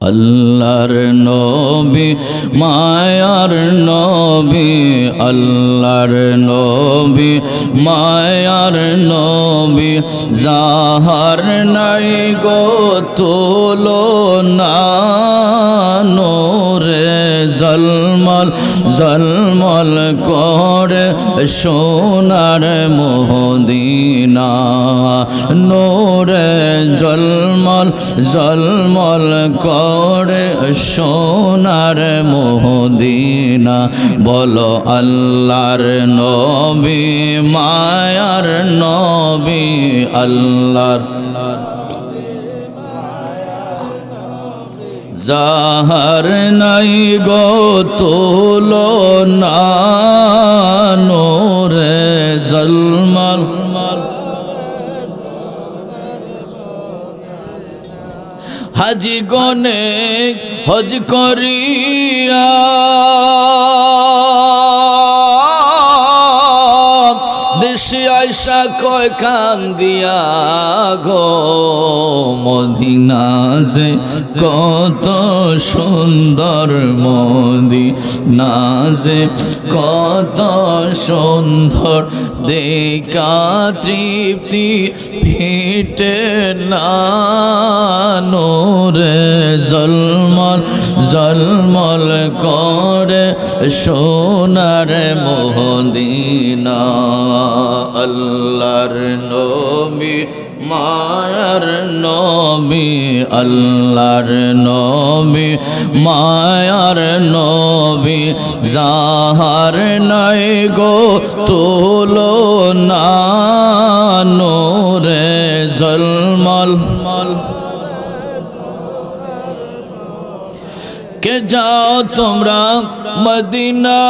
আল্লাহর নবী মায়ার নবী, আল্লাহর নবী মায়ার নবী, যাহার নাই গো তুলনা, নূরে ঝলমল ঝলমল করে সোনার মদিনা, নূরে ঝলমল ঝলমল করে সোনার মদিনা। বলো আল্লাহর নবী মায়ার নবী, আল্লাহর যাহার নাই গো তুলনা, নূরে ঝলমল হাজি গনে হজ করিয়া দেশে আইসা কয় কান্দিয়া গো, মদিনা যে কত সুন্দর, মদিনা যে কত সুন্দর, দেখা তৃপ্তি ফিটে না, নূরে ঝলমল ঝলমল করে সোনার মদিনা। আল্লাহর নবী মায়ার নবী, আল্লাহর নবী মায়ার নবী, যাহার নাই গো তুলনা, নূরে ঝলমল কে যাও তোমরা মদিনাতে,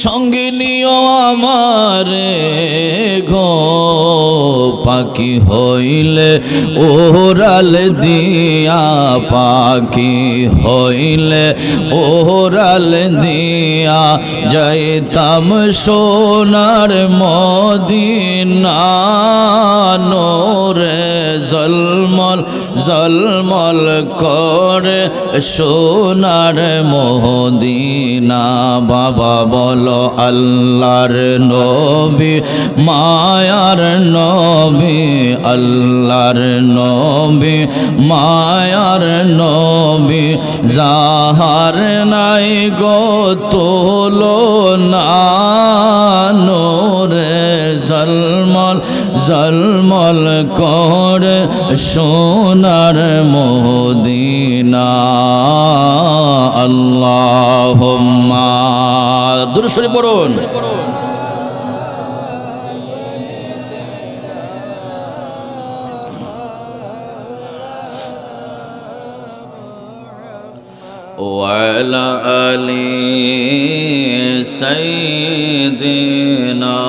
সঙ্গে নিও আমারে গো, পাখি হইলে ওরাল দিয়া, পাখি হইলে ওরাল দিয়া, যাইতাম সোনার মদিনা, নূরে ঝলমল ঝলমল করে সোনার মদিনা। বাবা বলো আল্লাহর নবী মায়ার নবী, আল্লাহর নবী মায়ার নবী, যাহার নাই গো তুলনা, নূরে ঝলমল ঝলমল করে সোনার মদিনা। আল্লাহুম্মা দুরূদ শরীফ পড়ুন। وعلى آل سيدنا